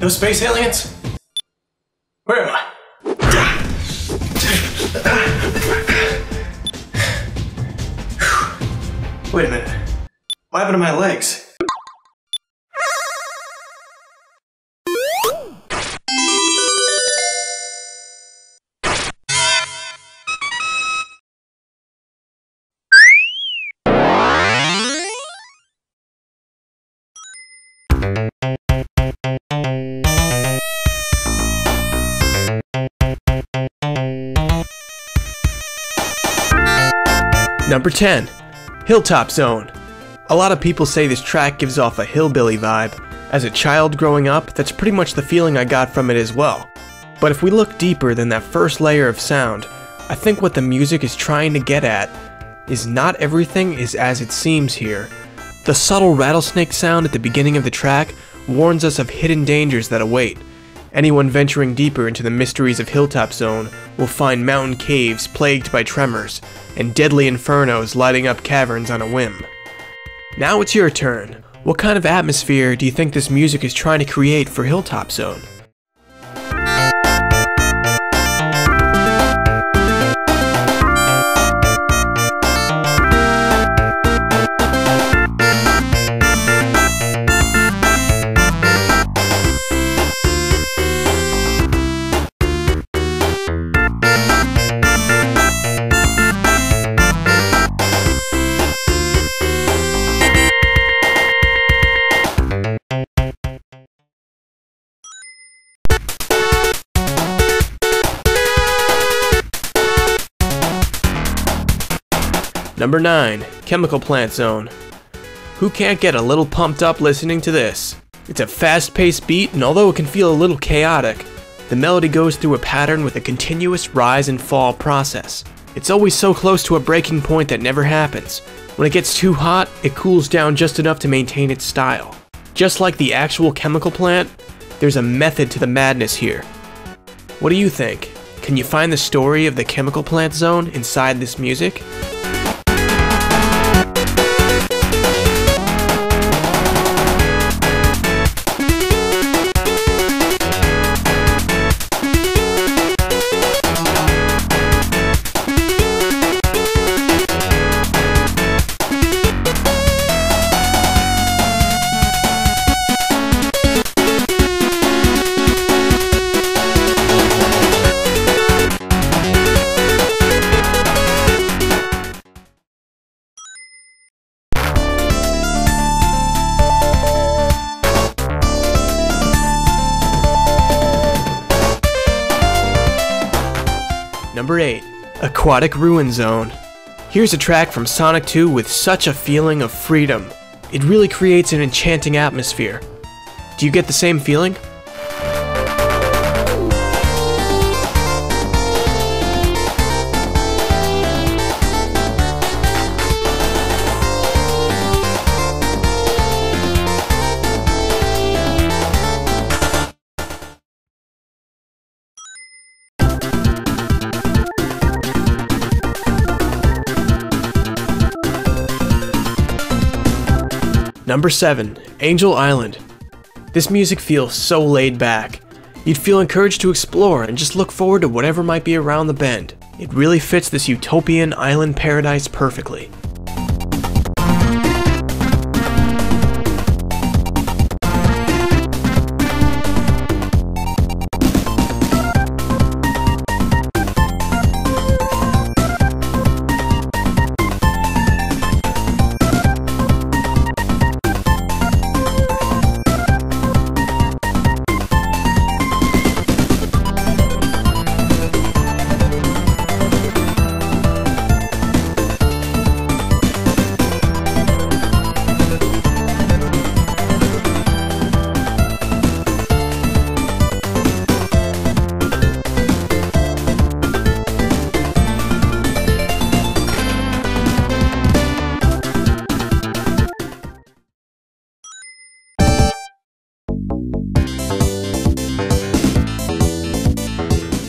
No space aliens? Where am I? Wait a minute. What happened to my legs? Number 10. Hilltop Zone. A lot of people say this track gives off a hillbilly vibe. As a child growing up, that's pretty much the feeling I got from it as well. But if we look deeper than that first layer of sound, I think what the music is trying to get at is not everything is as it seems here. The subtle rattlesnake sound at the beginning of the track warns us of hidden dangers that await. Anyone venturing deeper into the mysteries of Hilltop Zone will find mountain caves plagued by tremors, and deadly infernos lighting up caverns on a whim. Now it's your turn. What kind of atmosphere do you think this music is trying to create for Hilltop Zone? Number 9. Chemical Plant Zone. Who can't get a little pumped up listening to this? It's a fast-paced beat, and although it can feel a little chaotic, the melody goes through a pattern with a continuous rise and fall process. It's always so close to a breaking point that never happens. When it gets too hot, it cools down just enough to maintain its style. Just like the actual chemical plant, there's a method to the madness here. What do you think? Can you find the story of the Chemical Plant Zone inside this music? Number 8. Aquatic Ruin Zone. Here's a track from Sonic 2 with such a feeling of freedom. It really creates an enchanting atmosphere. Do you get the same feeling? Number 7. Angel Island. This music feels so laid back. You'd feel encouraged to explore and just look forward to whatever might be around the bend. It really fits this utopian island paradise perfectly.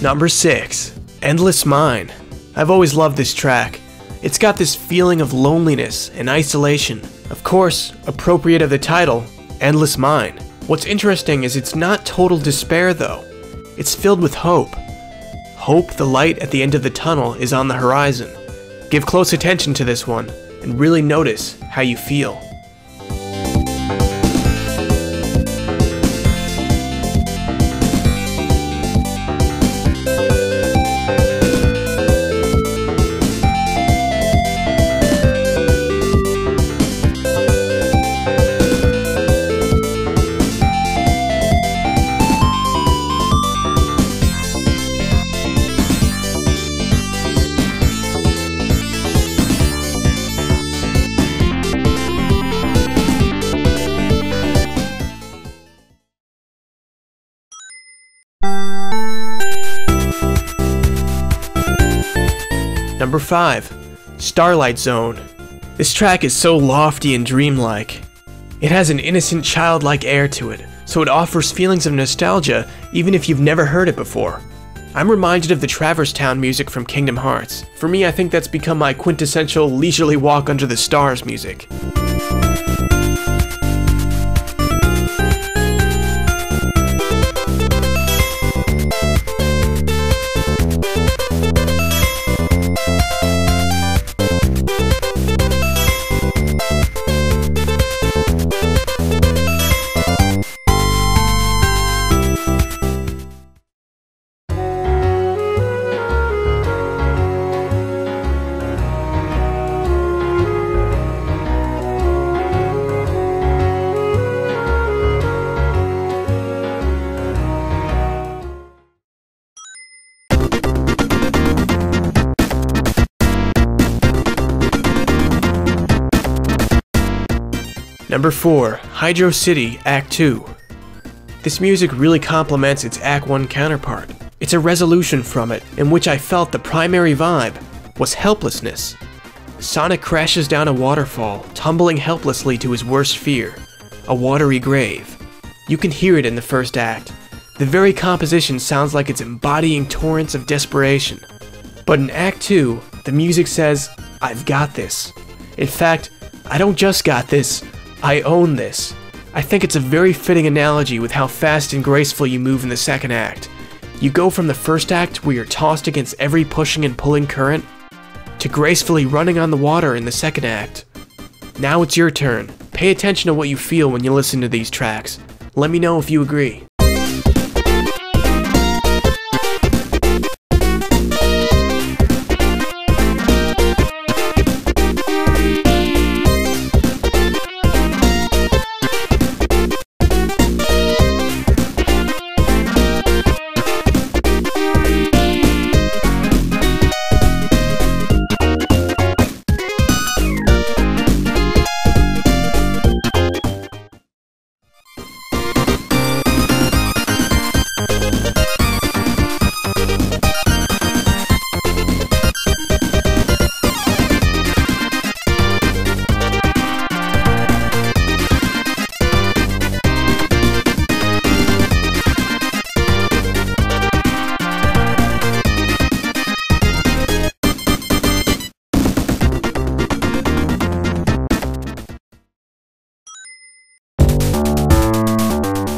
Number 6. Endless Mine. I've always loved this track. It's got this feeling of loneliness and isolation. Of course, appropriate of the title, Endless Mine. What's interesting is it's not total despair though. It's filled with hope. Hope the light at the end of the tunnel is on the horizon. Give close attention to this one, and really notice how you feel. Number 5. Starlight Zone. This track is so lofty and dreamlike. It has an innocent, childlike air to it, so it offers feelings of nostalgia even if you've never heard it before. I'm reminded of the Traverse Town music from Kingdom Hearts. For me, I think that's become my quintessential leisurely walk under the stars music. Number 4. Hydrocity Act 2. This music really complements its Act 1 counterpart. It's a resolution from it, in which I felt the primary vibe was helplessness. Sonic crashes down a waterfall, tumbling helplessly to his worst fear, a watery grave. You can hear it in the first act. The very composition sounds like it's embodying torrents of desperation. But in Act 2, the music says, "I've got this." In fact, I don't just got this, I own this. I think it's a very fitting analogy with how fast and graceful you move in the second act. You go from the first act, where you're tossed against every pushing and pulling current, to gracefully running on the water in the second act. Now it's your turn. Pay attention to what you feel when you listen to these tracks. Let me know if you agree.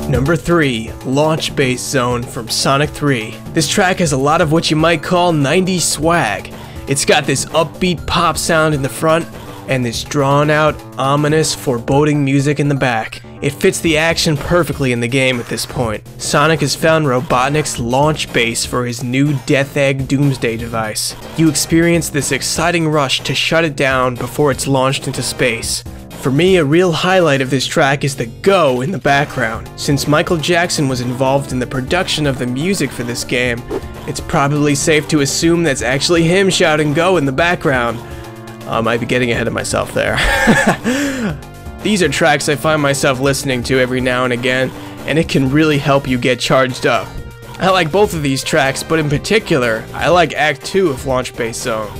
Number 3. Launch Base Zone from Sonic 3. This track has a lot of what you might call 90s swag. It's got this upbeat pop sound in the front, and this drawn-out, ominous, foreboding music in the back. It fits the action perfectly in the game at this point. Sonic has found Robotnik's launch base for his new Death Egg Doomsday device. You experience this exciting rush to shut it down before it's launched into space. For me, a real highlight of this track is the go in the background. Since Michael Jackson was involved in the production of the music for this game, it's probably safe to assume that's actually him shouting go in the background. I might be getting ahead of myself there. These are tracks I find myself listening to every now and again, and it can really help you get charged up. I like both of these tracks, but in particular, I like Act 2 of Launch Base Zone.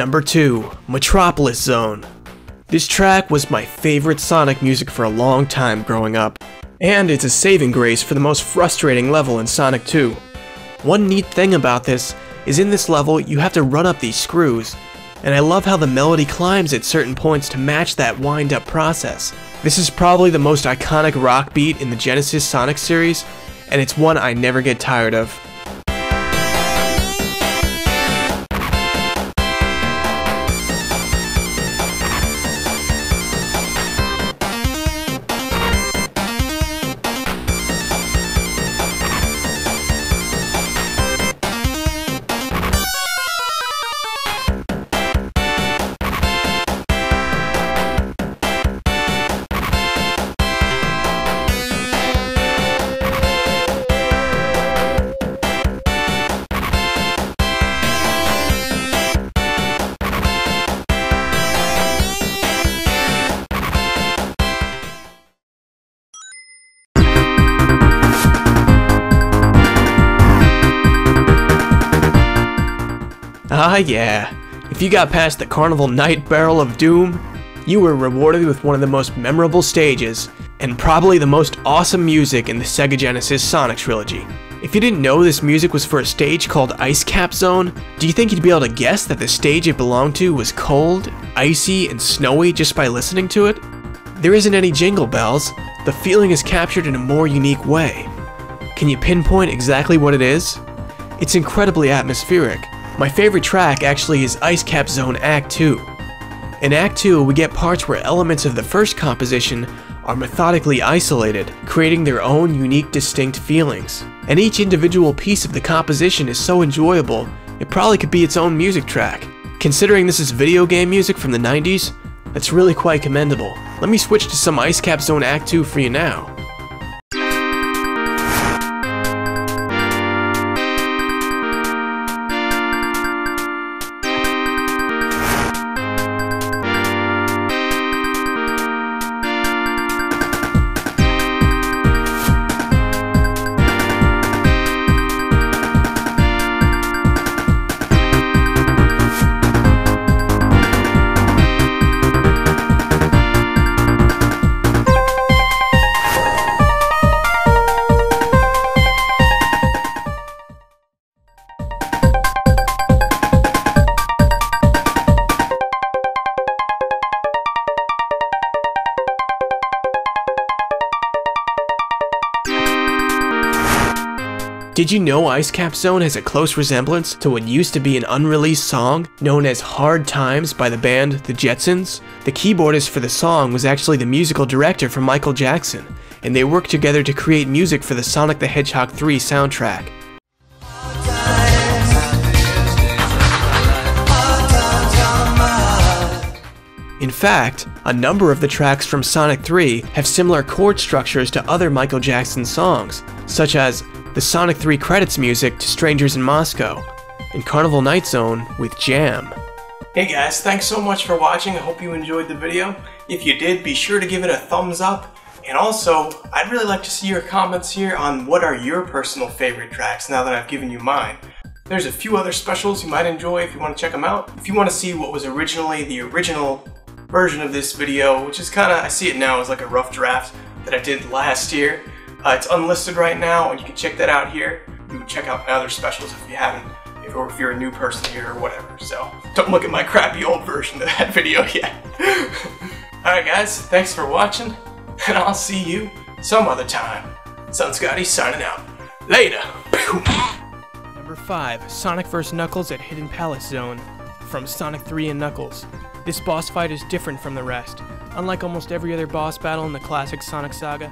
Number 2, Metropolis Zone. This track was my favorite Sonic music for a long time growing up, and it's a saving grace for the most frustrating level in Sonic 2. One neat thing about this is in this level you have to run up these screws, and I love how the melody climbs at certain points to match that wind-up process. This is probably the most iconic rock beat in the Genesis Sonic series, and it's one I never get tired of. Ah yeah, if you got past the Carnival Night Barrel of Doom, you were rewarded with one of the most memorable stages, and probably the most awesome music in the Sega Genesis Sonic trilogy. If you didn't know this music was for a stage called Hydrocity Zone, do you think you'd be able to guess that the stage it belonged to was cold, icy, and snowy just by listening to it? There isn't any jingle bells, the feeling is captured in a more unique way. Can you pinpoint exactly what it is? It's incredibly atmospheric. My favorite track actually is Hydrocity Zone Act 2. In Act 2, we get parts where elements of the first composition are methodically isolated, creating their own unique, distinct feelings. And each individual piece of the composition is so enjoyable, it probably could be its own music track. Considering this is video game music from the 90s, that's really quite commendable. Let me switch to some Hydrocity Zone Act 2 for you now. Did you know Hydrocity Zone has a close resemblance to what used to be an unreleased song known as Hard Times by the band The Jetsons? The keyboardist for the song was actually the musical director for Michael Jackson, and they worked together to create music for the Sonic the Hedgehog 3 soundtrack. In fact, a number of the tracks from Sonic 3 have similar chord structures to other Michael Jackson songs, such as the Sonic 3 credits music to Strangers in Moscow, and Carnival Night Zone with Jam. Hey guys, thanks so much for watching. I hope you enjoyed the video. If you did, be sure to give it a thumbs up. And also, I'd really like to see your comments here on what are your personal favorite tracks now that I've given you mine. There's a few other specials you might enjoy if you want to check them out. If you want to see what was originally the original version of this video, which is kinda, I see it now as like a rough draft that I did last year. It's unlisted right now, and you can check that out here. You can check out my other specials if you haven't, or if you're a new person here or whatever. So don't look at my crappy old version of that video yet. Alright guys, thanks for watching, and I'll see you some other time. SonScotty signing out. Later. Number 5, Sonic vs. Knuckles at Hidden Palace Zone from Sonic 3 and Knuckles. This boss fight is different from the rest. Unlike almost every other boss battle in the classic Sonic saga,